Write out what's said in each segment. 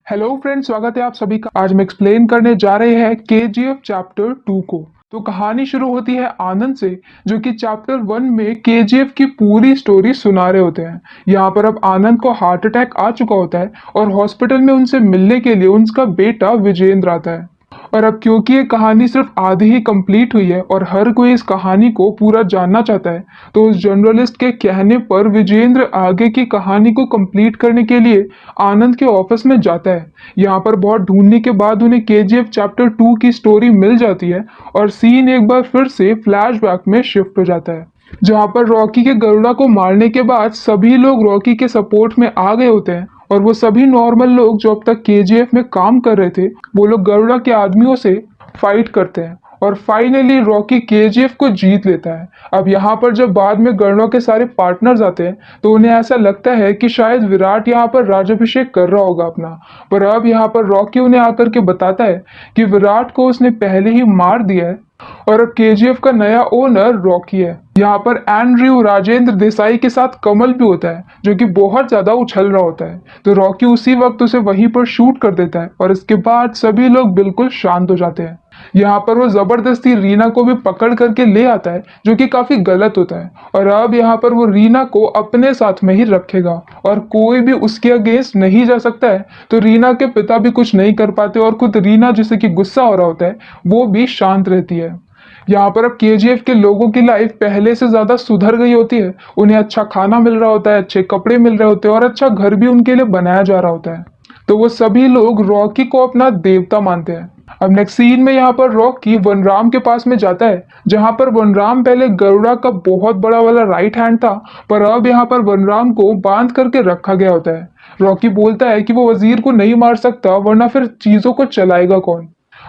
Hello friends, स्वागत है आप सभी का। आज हम एक्सप्लेन करने जा रहे हैं केजीएफ चैप्टर 2 को। तो कहानी शुरू होती है आनंद से, जो कि चैप्टर 1 में केजीएफ की पूरी स्टोरी सुना रहे होते हैं। यहाँ पर अब आनंद को हार्ट अटैक आ चुका होता है और हॉस्पिटल में उनसे मिलने के लिए उनका बेटा विजेंद्र आता है। और अब क्योंकि ये कहानी सिर्फ आधी ही कंप्लीट हुई है और हर कोई इस कहानी को पूरा जानना चाहता है, तो उस जर्नलिस्ट के कहने पर विजेंद्र आगे की कहानी को कंप्लीट करने के लिए आनंद के ऑफिस में जाता है। यहाँ पर बहुत ढूंढने के बाद उन्हें केजीएफ चैप्टर 2 की स्टोरी मिल जाती है और सीन एक बार फिर से फ्लैशबैक में शिफ्ट हो जाता है, जहाँ पर रॉकी के गरुड़ा को मारने के बाद सभी लोग रॉकी के सपोर्ट में आ गए होते हैं और वो सभी नॉर्मल लोग जो अब तक केजीएफ में काम कर रहे थे, वो लोग गरुड़ा के आदमियों से फाइट करते हैं और फाइनली रॉकी केजीएफ को जीत लेता है। अब यहाँ पर जब बाद में गरुड़ा के सारे पार्टनर्स आते हैं तो उन्हें ऐसा लगता है कि शायद विराट यहाँ पर राज्याभिषेक कर रहा होगा अपना, पर अब यहाँ पर रॉकी उन्हें आकर के बताता है कि विराट को उसने पहले ही मार दिया है और अब केजीएफ का नया ओनर रॉकी है। यहाँ पर एंड्रयू राजेंद्र देसाई के साथ कमल भी होता है, जो कि बहुत ज्यादा उछल रहा होता है। तो रॉकी उसी वक्त उसे वहीं पर शूट कर देता है और इसके बाद सभी लोग बिल्कुल शांत हो जाते हैं। यहाँ पर वो जबरदस्ती रीना को भी पकड़ करके ले आता है, जो कि काफी गलत होता है। और अब यहाँ पर वो रीना को अपने साथ में ही रखेगा और कोई भी उसके अगेंस्ट नहीं जा सकता है। तो रीना के पिता भी कुछ नहीं कर पाते और खुद रीना जिसे कि गुस्सा हो रहा होता है वो भी शांत रहती है। यहाँ पर अब केजीएफ के लोगों की लाइफ पहले से ज्यादा सुधर गई होती है। उन्हें अच्छा खाना मिल रहा होता है, अच्छे कपड़े मिल रहे होते हैं और अच्छा घर भी उनके लिए बनाया जा रहा होता है। तो वो सभी लोग रॉकी को अपना देवता मानते हैं। अब नेक्स्ट सीन में यहाँ पर रॉकी वनराम के पास में जाता है, जहाँ पर वनराम पहले गरुड़ा का बहुत बड़ा वाला राइट हैंड था, पर अब यहाँ पर वनराम को बांध करके रखा गया होता है। रॉकी बोलता है कि वो वजीर को नहीं मार सकता, वरना फिर चीजों को चलाएगा कौन।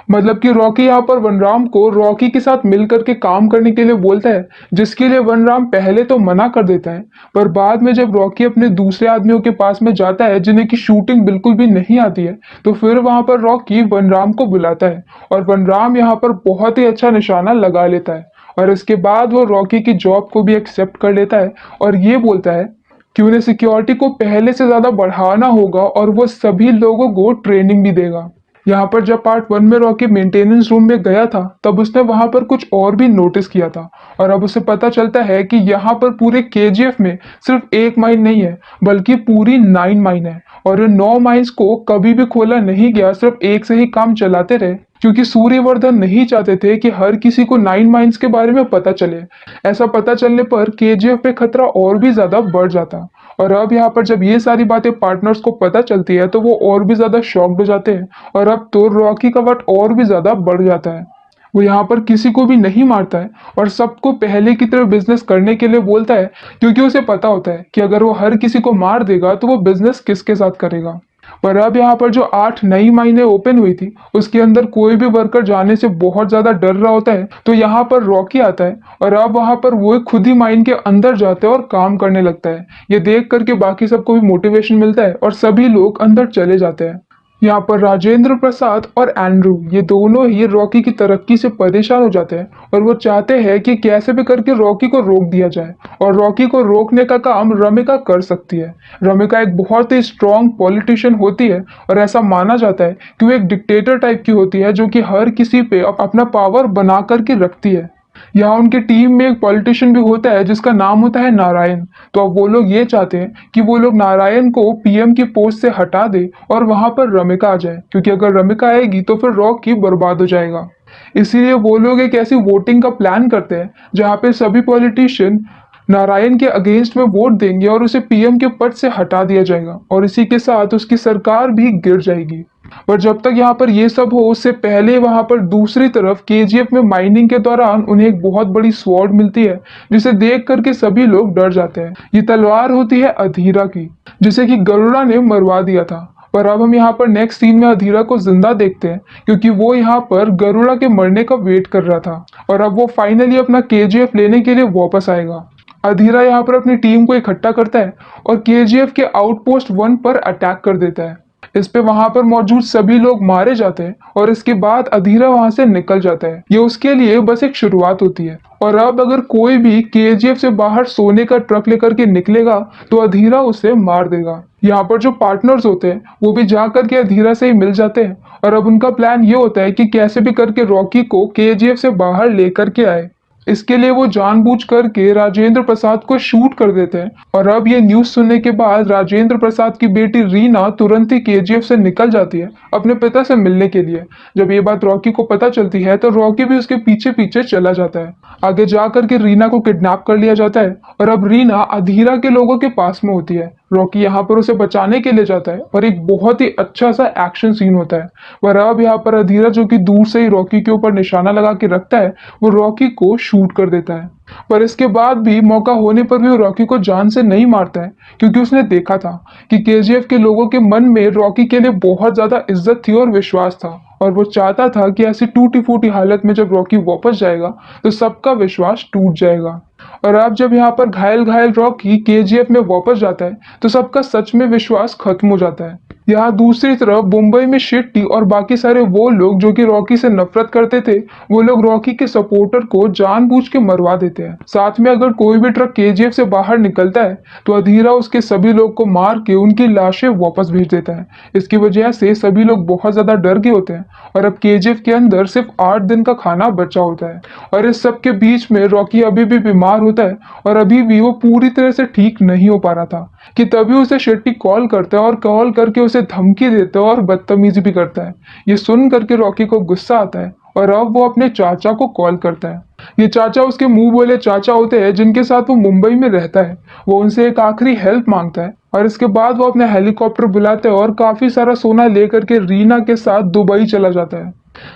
मतलब कि रॉकी यहाँ पर वनराम को रॉकी के साथ मिल करके काम करने के लिए बोलता है, जिसके लिए वनराम पहले तो मना कर देता है, पर बाद में जब रॉकी अपने दूसरे आदमियों के पास में जाता है जिन्हें की शूटिंग बिल्कुल भी नहीं आती है, तो फिर वहां पर रॉकी वनराम को बुलाता है और वनराम यहाँ पर बहुत ही अच्छा निशाना लगा लेता है और इसके बाद वो रॉकी की जॉब को भी एक्सेप्ट कर लेता है और ये बोलता है कि उन्हें सिक्योरिटी को पहले से ज्यादा बढ़ाना होगा और वो सभी लोगों को ट्रेनिंग भी देगा। यहाँ पर जब पार्ट 1 में रॉकी मेंटेनेंस रूम में गया था, तब उसने वहां पर कुछ और भी नोटिस किया था और अब उसे पता चलता है कि यहाँ पर पूरे केजीएफ में सिर्फ एक माइन नहीं है, बल्कि पूरी 9 माइन है और इन 9 माइंस को कभी भी खोला नहीं गया, सिर्फ एक से ही काम चलाते रहे, क्योंकि सूर्यवर्धन नहीं चाहते थे कि हर किसी को 9 माइंस के बारे में पता चले। ऐसा पता चलने पर केजीएफ पे खतरा और भी ज्यादा बढ़ जाता और अब यहाँ पर जब ये सारी बातें पार्टनर्स को पता चलती है तो वो और भी ज्यादा शॉक्ड हो जाते हैं और अब तो रॉकी का वट और भी ज्यादा बढ़ जाता है। वो यहाँ पर किसी को भी नहीं मारता है और सबको पहले की तरह बिजनेस करने के लिए बोलता है, क्योंकि उसे पता होता है कि अगर वो हर किसी को मार देगा तो वो बिजनेस किसके साथ करेगा। पर अब यहाँ पर जो 8 नई माइनें ओपन हुई थी, उसके अंदर कोई भी वर्कर जाने से बहुत ज्यादा डर रहा होता है, तो यहाँ पर रॉकी आता है और अब वहां पर वो खुद ही माइन के अंदर जाता है और काम करने लगता है। ये देख करके बाकी सबको भी मोटिवेशन मिलता है और सभी लोग अंदर चले जाते हैं। यहाँ पर राजेंद्र प्रसाद और एंड्रू ये दोनों ही रॉकी की तरक्की से परेशान हो जाते हैं और वो चाहते हैं कि कैसे भी करके रॉकी को रोक दिया जाए और रॉकी को रोकने का काम रमिका कर सकती है। रमिका एक बहुत ही स्ट्रॉन्ग पॉलिटिशियन होती है और ऐसा माना जाता है कि वो एक डिक्टेटर टाइप की होती है, जो कि हर किसी पे अपना पावर बना करके रखती है। यहाँ उनकी टीम में एक पॉलिटिशियन भी होता है जिसका नाम होता है नारायण। तो अब वो लोग ये चाहते हैं कि वो लोग नारायण को पीएम की पोस्ट से हटा दे और वहां पर रमिका आ जाए, क्योंकि अगर रमिका आएगी तो फिर रॉकी बर्बाद हो जाएगा। इसीलिए वो लोग एक ऐसी वोटिंग का प्लान करते हैं जहाँ पे सभी पॉलिटिशियन नारायण के अगेंस्ट में वोट देंगे और उसे पीएम के पद से हटा दिया जाएगा और इसी के साथ उसकी सरकार भी गिर जाएगी। पर जब तक यहाँ पर ये सब हो, उससे पहले वहां पर दूसरी तरफ केजीएफ में माइनिंग के दौरान उन्हें एक बहुत बड़ी स्वॉर्ड मिलती है, जिसे देख करके सभी लोग डर जाते हैं। ये तलवार होती है अधीरा की, जिसे कि गरुड़ा ने मरवा दिया था। पर अब हम यहाँ पर नेक्स्ट सीन में अधीरा को जिंदा देखते हैं, क्योंकि वो यहाँ पर गरुड़ा के मरने का वेट कर रहा था और अब वो फाइनली अपना केजीएफ लेने के लिए वापस आएगा। अधीरा यहाँ पर अपनी टीम को इकट्ठा करता है और केजीएफ के आउटपोस्ट 1 पर अटैक कर देता है। इस पे वहां पर मौजूद सभी लोग मारे जाते हैं और इसके बाद अधीरा वहां से निकल जाता है। ये उसके लिए बस एक शुरुआत होती है। और अब अगर कोई भी केजीएफ से बाहर सोने का ट्रक लेकर के निकलेगा तो अधीरा उसे मार देगा। यहाँ पर जो पार्टनर्स होते हैं वो भी जा करके अधीरा से ही मिल जाते हैं और अब उनका प्लान ये होता है कि कैसे भी करके रॉकी को केजीएफ से बाहर लेकर के आए। इसके लिए वो जानबूझ करके राजेंद्र प्रसाद को शूट कर देते हैं और अब ये न्यूज सुनने के बाद राजेंद्र प्रसाद की बेटी रीना तुरंत ही केजीएफ से निकल जाती है अपने पिता से मिलने के लिए। जब ये बात रॉकी को पता चलती है तो रॉकी भी उसके पीछे पीछे चला जाता है। आगे जा करके रीना को किडनैप कर लिया जाता है और अब रीना अधीरा के लोगों के पास में होती है। रॉकी यहाँ पर उसे बचाने के लिए जाता है और एक बहुत ही अच्छा सा एक्शन सीन होता है। पर अब यहाँ पर अधीरा जो कि दूर से ही रॉकी के ऊपर निशाना लगा के रखता है वो रॉकी को शूट कर देता है। पर इसके बाद भी मौका होने पर भी वो रॉकी को जान से नहीं मारता है क्योंकि उसने देखा था कि केजीएफ के लोगों के मन में रॉकी के लिए बहुत ज्यादा इज्जत थी और विश्वास था और वो चाहता था कि ऐसी टूटी फूटी हालत में जब रॉकी वापस जाएगा तो सबका विश्वास टूट जाएगा। और अब जब यहाँ पर घायल घायल रॉकी केजीएफ में वापस जाता है तो सबका सच में विश्वास खत्म हो जाता है। यहाँ दूसरी तरफ मुंबई में शेट्टी और बाकी सारे वो लोग जो कि रॉकी से नफरत करते थे वो लोग रॉकी के सपोर्टर को जानबूझ के मरवा देते हैं। साथ में अगर कोई भी ट्रक केजीएफ से बाहर निकलता है तो अधीरा उसके सभी लोग को मार के उनकी लाशें वापस भेज देता है। इसकी वजह से सभी लोग बहुत ज्यादा डर गए होते हैं और अब केजीएफ के अंदर सिर्फ 8 दिन का खाना बचा होता है। और इस सब के बीच में रॉकी अभी भी बीमार होता है और अभी भी वो पूरी तरह से ठीक नहीं हो पा रहा था कि तभी उसे शेट्टी कॉल करता है और कॉल करके उसे धमकी देता है और बदतमीजी भी करता है। ये सुन करके रॉकी को गुस्सा आता है और अब वो अपने चाचा को कॉल करता है। ये चाचा उसके मुंह बोले चाचा होते हैं जिनके साथ वो मुंबई में रहता है। वो उनसे एक आखिरी हेल्प मांगता है और इसके बाद वो अपने हेलीकॉप्टर बुलाते हैं और काफी सारा सोना लेकर के रीना के साथ दुबई चला जाता है।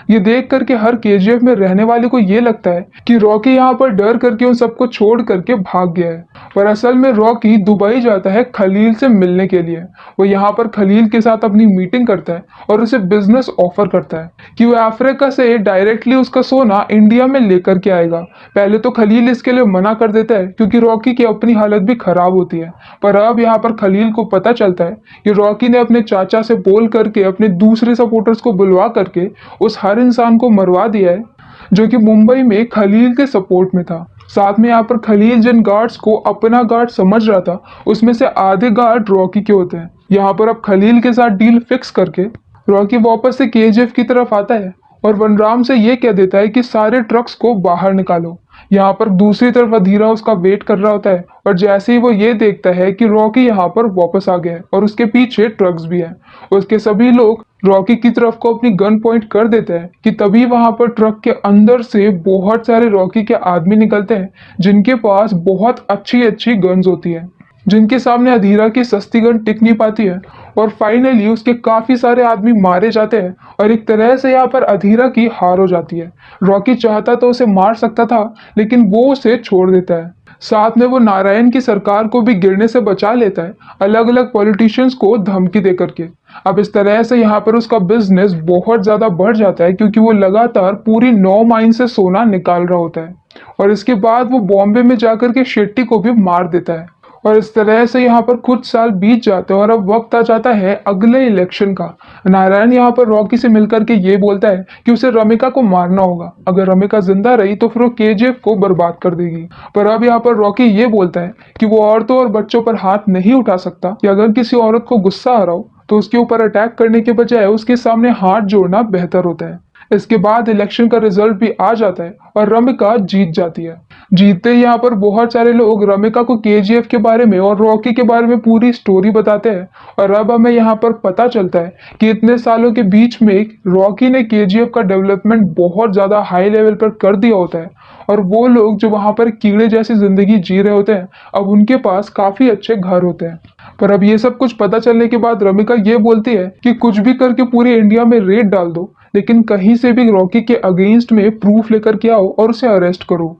ये देख करके हर केजीएफ में रहने वाले को ये लगता है कि रॉकी यहाँ पर डर करके उन सबको छोड़ करके भाग गया है। पर असल में रॉकी दुबई जाता है खलील से मिलने के लिए। वो यहाँ पर खलील के साथ अपनी मीटिंग करता है और उसे बिजनेस ऑफर करता है कि वो अफ्रीका से डायरेक्टली उसका सोना इंडिया में लेकर के आएगा। पहले तो खलील इसके लिए मना कर देता है क्योंकि रॉकी की अपनी हालत भी खराब होती है। पर अब यहाँ पर खलील को पता चलता है कि रॉकी ने अपने चाचा से बोल करके अपने दूसरे सपोर्टर्स को बुलवा करके उस हर इंसान को मरवा दिया है जो कि मुंबई में खलील के सपोर्ट में था। साथ में यहाँ पर खलील जिन गार्ड्स को अपना गार्ड समझ रहा था उसमें से आधे गार्ड रॉकी के होते हैं। यहाँ पर अब खलील के साथ डील फिक्स करके रॉकी वापस से केजीएफ की तरफ आता है और वनराम से ये कह देता है कि सारे ट्रक्स को बाहर निकालो। यहाँ पर दूसरी तरफ अधीरा उसका वेट कर रहा होता है और जैसे ही वो ये देखता है कि रॉकी यहाँ पर वापस आ गया है और उसके पीछे ट्रक्स भी हैं, उसके सभी लोग रॉकी की तरफ को अपनी गन पॉइंट कर देते हैं कि तभी वहां पर ट्रक के अंदर से बहुत सारे रॉकी के आदमी निकलते हैं जिनके पास बहुत अच्छी अच्छी गन्स होती है जिनके सामने अधीरा की सस्ती गन टिक नहीं पाती है और फाइनली उसके काफी सारे आदमी मारे जाते हैं और एक तरह से यहाँ पर अधीरा की हार हो जाती है। रॉकी चाहता तो उसे मार सकता था लेकिन वो उसे छोड़ देता है। साथ में वो नारायण की सरकार को भी गिरने से बचा लेता है अलग अलग पॉलिटिशियंस को धमकी दे करके। अब इस तरह से यहाँ पर उसका बिजनेस बहुत ज्यादा बढ़ जाता है क्योंकि वो लगातार पूरी 9 माइन से सोना निकाल रहा होता है और इसके बाद वो बॉम्बे में जाकर के शेट्टी को भी मार देता है। और इस तरह से यहाँ पर कुछ साल बीत जाते हैं और अब वक्त आ जाता है अगले इलेक्शन का। नारायण यहाँ पर रॉकी से मिलकर के ये बोलता है कि उसे रमिका को मारना होगा, अगर रमिका जिंदा रही तो फिर वो केजीएफ को बर्बाद कर देगी। पर अब यहाँ पर रॉकी ये बोलता है कि वो औरतों और बच्चों पर हाथ नहीं उठा सकता कि अगर किसी औरत को गुस्सा आ रहा हो तो उसके ऊपर अटैक करने के बजाय उसके सामने हाथ जोड़ना बेहतर होता है। इसके बाद इलेक्शन का रिजल्ट भी आ जाता है और रमिका जीत जाती है। जीतते ही यहाँ पर बहुत सारे लोग रमिका को केजीएफ के बारे में और रॉकी के बारे में पूरी स्टोरी बताते हैं और अब हमें यहाँ पर पता चलता है कि इतने सालों के बीच में रॉकी ने केजीएफ का डेवलपमेंट बहुत ज्यादा हाई लेवल पर कर दिया होता है और वो लोग जो वहां पर कीड़े जैसी जिंदगी जी रहे होते हैं अब उनके पास काफी अच्छे घर होते हैं। पर अब ये सब कुछ पता चलने के बाद रमिका ये बोलती है कि कुछ भी करके पूरे इंडिया में रेड डाल दो लेकिन कहीं से भी रॉकी के अगेंस्ट में प्रूफ लेकर के आओ और उसे अरेस्ट करो।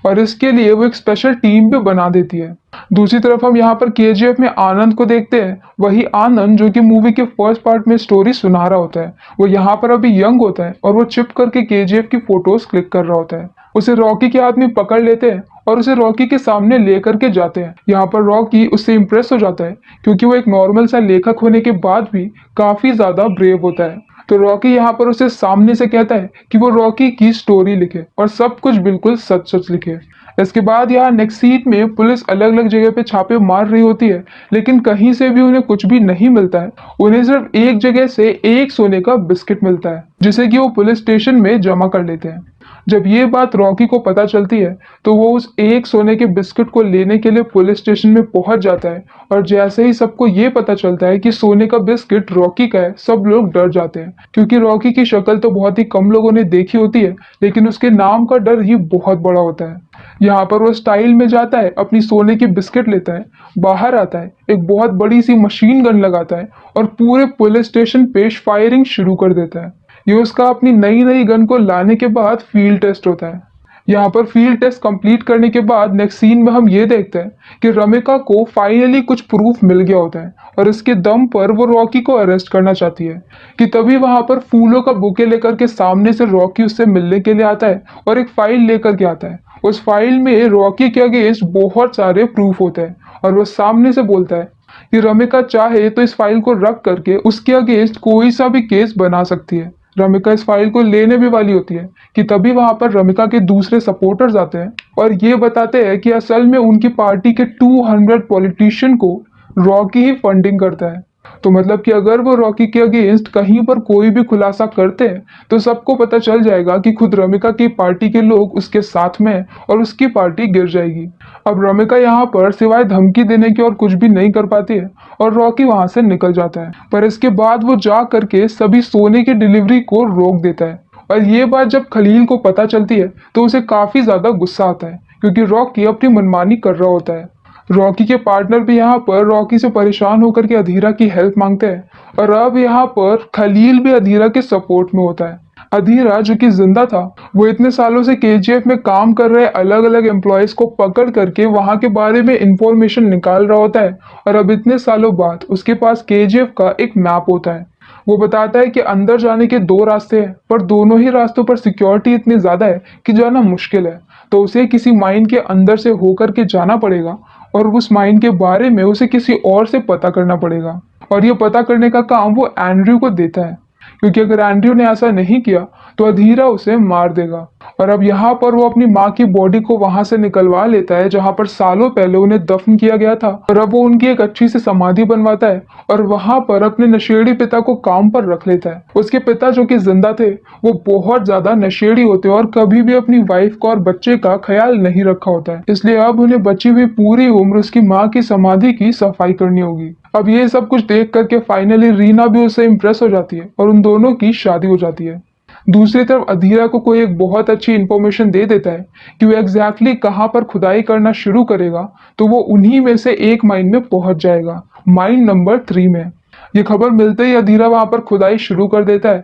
और इसके लिए वो एक स्पेशल टीम भी बना देती है। दूसरी तरफ हम यहाँ पर केजीएफ में आनंद को देखते हैं। वही आनंद जो कि मूवी के फर्स्ट पार्ट में स्टोरी सुना रहा होता है, वो यहाँ पर अभी यंग होता है और वो चिप करके केजीएफ की फोटोज क्लिक कर रहा होता है। उसे रॉकी के आदमी पकड़ लेते हैं और उसे रॉकी के सामने लेकर के जाते हैं। यहाँ पर रॉकी उससे इम्प्रेस हो जाता है क्योंकि वो एक नॉर्मल सा लेखक होने के बाद भी काफी ज्यादा ब्रेव होता है। तो रॉकी यहाँ पर उसे सामने से कहता है कि वो रॉकी की स्टोरी लिखे और सब कुछ बिल्कुल सच सच लिखे। इसके बाद यहाँ नेक्स्ट सीन में पुलिस अलग अलग जगह पे छापे मार रही होती है, लेकिन कहीं से भी उन्हें कुछ भी नहीं मिलता है। उन्हें सिर्फ एक जगह से एक सोने का बिस्किट मिलता है जिसे कि वो पुलिस स्टेशन में जमा कर लेते हैं। जब ये बात रॉकी को पता चलती है तो वो उस एक सोने के बिस्किट को लेने के लिए पुलिस स्टेशन में पहुंच जाता है और जैसे ही सबको ये पता चलता है कि सोने का बिस्किट रॉकी का है, सब लोग डर जाते हैं क्योंकि रॉकी की शक्ल तो बहुत ही कम लोगों ने देखी होती है, लेकिन उसके नाम का डर ही बहुत बड़ा होता है। यहाँ पर वो स्टाइल में जाता है, अपनी सोने की बिस्किट लेता है, बाहर आता है, एक बहुत बड़ी सी मशीन गन लगाता है और पूरे पुलिस स्टेशन पे फायरिंग शुरू कर देता है। ये उसका अपनी नई नई गन को लाने के बाद फील्ड टेस्ट होता है। यहाँ पर फील्ड टेस्ट कंप्लीट करने के बाद नेक्स्ट सीन में हम ये देखते हैं कि रमिका को फाइनली कुछ प्रूफ मिल गया होता है और इसके दम पर वो रॉकी को अरेस्ट करना चाहती है कि तभी वहां पर फूलों का बुके लेकर के सामने से रॉकी उससे मिलने के लिए आता है और एक फाइल लेकर के आता है। उस फाइल में रॉकी के अगेंस्ट बहुत सारे प्रूफ होते हैं और वो सामने से बोलता है कि रमिका चाहे तो इस फाइल को रख करके उसके अगेंस्ट कोई सा भी केस बना सकती है। रमिका इस फाइल को लेने भी वाली होती है कि तभी वहां पर रमिका के दूसरे सपोर्टर्स आते हैं और ये बताते हैं कि असल में उनकी पार्टी के 200 पॉलिटिशियन को रॉकी ही फंडिंग करता है। तो मतलब कि अगर वो रॉकी के अगेंस्ट कहीं पर कोई भी खुलासा करते हैं तो सबको पता चल जाएगा कि खुद रमिका की पार्टी के लोग उसके साथ में हैं और उसकी पार्टी गिर जाएगी। अब रमिका यहाँ पर सिवाय धमकी देने के और कुछ भी नहीं कर पाती है और रॉकी वहां से निकल जाता है, पर इसके बाद वो जा करके सभी सोने की डिलीवरी को रोक देता है। और ये बात जब खलील को पता चलती है तो उसे काफी ज्यादा गुस्सा आता है क्योंकि रॉकी अपनी मनमानी कर रहा होता है। रॉकी के पार्टनर भी यहाँ पर रॉकी से परेशान होकर के अधीरा की हेल्प मांगते हैं और अब यहाँ पर खलील भी अधीरा के सपोर्ट में होता है। अधीरा जो कि जिंदा था, वो इतने सालों से केजीएफ में काम कर रहे अलग अलग एम्प्लॉयज को पकड़ करके वहां के बारे में इंफॉर्मेशन निकाल रहा होता है और अब इतने सालों बाद उसके पास केजीएफ का एक मैप होता है। वो बताता है कि अंदर जाने के दो रास्ते हैं, पर दोनों ही रास्तों पर सिक्योरिटी इतनी ज्यादा है कि जाना मुश्किल है, तो उसे किसी माइन के अंदर से होकर के जाना पड़ेगा और उस माइन के बारे में उसे किसी और से पता करना पड़ेगा। और ये पता करने का काम वो एंड्रयू को देता है क्योंकि अगर एंड्रयू ने ऐसा नहीं किया तो अधीरा उसे मार देगा। और अब यहाँ पर वो अपनी माँ की बॉडी को वहां से निकलवा लेता है जहाँ पर सालों पहले उन्हें दफन किया गया था और अब वो उनकी एक अच्छी सी समाधि बनवाता है और वहां पर अपने नशेड़ी पिता को काम पर रख लेता है। उसके पिता जो कि जिंदा थे वो बहुत ज्यादा नशेड़ी होते और कभी भी अपनी वाइफ का और बच्चे का ख्याल नहीं रखा होता है, इसलिए अब उन्हें बची हुई पूरी उम्र उसकी माँ की समाधि की सफाई करनी होगी। अब ये सब कुछ देख करके फाइनली रीना भी उससे इम्प्रेस हो जाती है और उन दोनों की शादी हो जाती है। दूसरी तरफ अधीरा को कोई एक बहुत अच्छी इंफॉर्मेशन दे देता है कि वो एग्जैक्टली कहाँ पर खुदाई करना शुरू करेगा, तो वो उन्हीं में से एक माइन में पहुंच जाएगा, माइन नंबर 3 में। ये खबर मिलते ही अधीरा वहां पर खुदाई शुरू कर देता है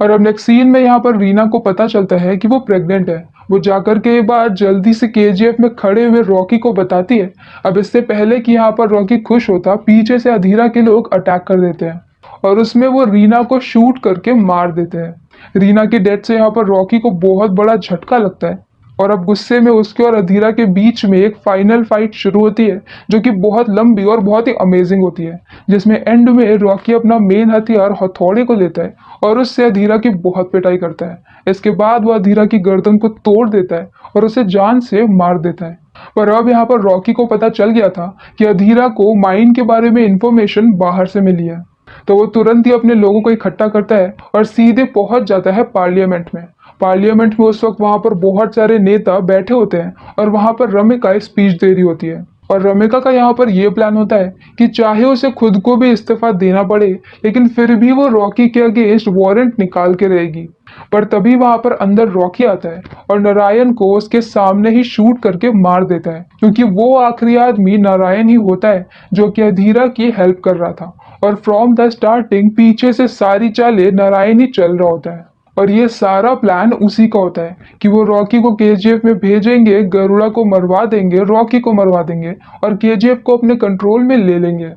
और अब नेक्स्ट सीन में यहाँ पर रीना को पता चलता है कि वो प्रेग्नेंट है। वो जाकर के बाद जल्दी से केजीएफ में खड़े हुए रॉकी को बताती है। अब इससे पहले कि यहाँ पर रॉकी खुश होता, पीछे से अधीरा के लोग अटैक कर देते हैं और उसमें वो रीना को शूट करके मार देते हैं। रीना की डेथ से यहाँ पर रॉकी को बहुत बड़ा झटका लगता है और अब गुस्से में उसके और अधीरा के बीच में एक फाइनल फाइट शुरू होती है जो कि बहुत लंबी और बहुत ही अमेजिंग होती है, जिसमें एंड में रॉकी अपना मेन हथियार हथौड़े को लेता है और उससे अधीरा की बहुत पिटाई करता है। इसके बाद वो अधीरा की गर्दन को तोड़ देता है और उसे जान से मार देता है। पर अब यहाँ पर रॉकी को पता चल गया था कि अधीरा को माइन के बारे में इंफॉर्मेशन बाहर से मिली है, तो वो तुरंत ही अपने लोगों को इकट्ठा करता है और सीधे पहुंच जाता है पार्लियामेंट में। पार्लियामेंट में उस वक्त वहां पर बहुत सारे नेता बैठे होते हैं और वहां पर रमिका स्पीच दे रही होती है और रमिका का यहाँ पर यह प्लान होता है कि चाहे उसे खुद को भी इस्तीफा देना पड़े, लेकिन फिर भी वो रॉकी के अगेंस्ट वारंट निकाल के रहेगी। पर तभी वहां पर अंदर रॉकी आता है और नारायण को उसके सामने ही शूट करके मार देता है, क्योंकि वो आखिरी आदमी नारायण ही होता है जो कि अधीरा की हेल्प कर रहा था और फ्रॉम द स्टार्टिंग पीछे से सारी चालें नारायण ही चल रहा होता है। और ये सारा प्लान उसी का होता है कि वो रॉकी को केजीएफ में भेजेंगे, गरुड़ा को मरवा देंगे, रॉकी को मरवा देंगे और केजीएफ को अपने कंट्रोल में ले लेंगे।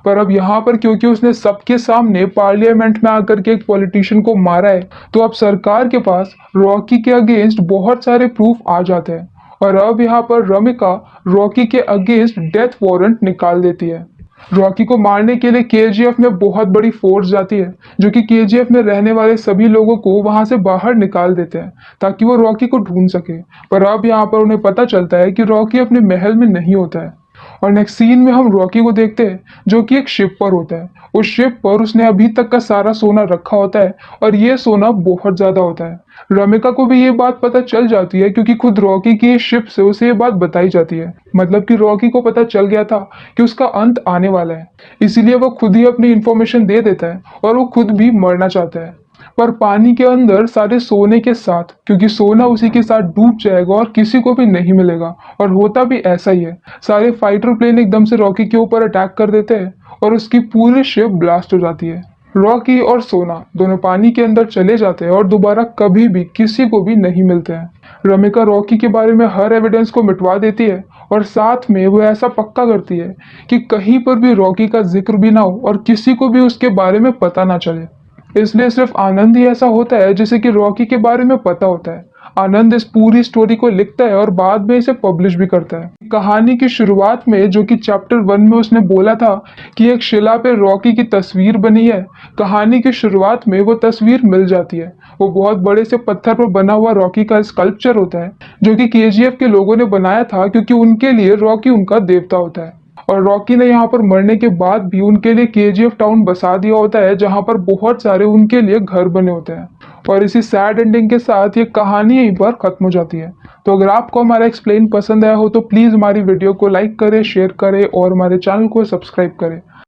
पर अब यहाँ पर क्योंकि उसने सबके सामने पार्लियामेंट में आकर के एक पॉलिटिशियन को मारा है, तो अब सरकार के पास रॉकी के अगेंस्ट बहुत सारे प्रूफ आ जाते हैं और अब यहाँ पर रमिका रॉकी के अगेंस्ट डेथ वारंट निकाल देती है। रॉकी को मारने के लिए केजीएफ में बहुत बड़ी फोर्स जाती है, जो कि केजीएफ में रहने वाले सभी लोगों को वहां से बाहर निकाल देते हैं ताकि वो रॉकी को ढूंढ सके। पर अब यहाँ पर उन्हें पता चलता है कि रॉकी अपने महल में नहीं होता है और नेक्स्ट सीन में हम रॉकी को देखते हैं जो कि एक शिप पर होता है। उस शिप पर उसने अभी तक का सारा सोना रखा होता है और ये सोना बहुत ज्यादा होता है। रमिका को भी ये बात पता चल जाती है क्योंकि खुद रॉकी की शिप से उसे ये बात बताई जाती है। मतलब कि रॉकी को पता चल गया था कि उसका अंत आने वाला है, इसीलिए वो खुद ही अपनी इंफॉर्मेशन दे देता है और वो खुद भी मरना चाहता है। पर पानी के अंदर सारे सोने के साथ, क्योंकि सोना उसी के साथ डूब जाएगा और किसी को भी नहीं मिलेगा। और होता भी ऐसा ही है, सारे फाइटर प्लेन एकदम से रॉकी के ऊपर अटैक कर देते हैं और उसकी पूरी शिप ब्लास्ट हो जाती है। रॉकी और सोना दोनों पानी के अंदर चले जाते हैं और दोबारा कभी भी किसी को भी नहीं मिलते हैं। रमिका रॉकी के बारे में हर एविडेंस को मिटवा देती है और साथ में वो ऐसा पक्का करती है कि कहीं पर भी रॉकी का जिक्र भी ना हो और किसी को भी उसके बारे में पता ना चले। इसलिए सिर्फ आनंद ही ऐसा होता है जिसे कि रॉकी के बारे में पता होता है। आनंद इस पूरी स्टोरी को लिखता है और बाद में इसे पब्लिश भी करता है। कहानी की शुरुआत में जो कि चैप्टर 1 में उसने बोला था कि एक शिला पे रॉकी की तस्वीर बनी है, कहानी की शुरुआत में वो तस्वीर मिल जाती है। वो बहुत बड़े से पत्थर पर बना हुआ रॉकी का स्कल्पचर होता है जो कि केजीएफ के लोगों ने बनाया था, क्योंकि उनके लिए रॉकी उनका देवता होता है। और रॉकी ने यहाँ पर मरने के बाद भी उनके लिए केजीएफ टाउन बसा दिया होता है, जहाँ पर बहुत सारे उनके लिए घर बने होते हैं। और इसी सैड एंडिंग के साथ ये कहानी यहीं पर खत्म हो जाती है। तो अगर आपको हमारा एक्सप्लेन पसंद आया हो तो प्लीज हमारी वीडियो को लाइक करें, शेयर करें और हमारे चैनल को सब्सक्राइब करें।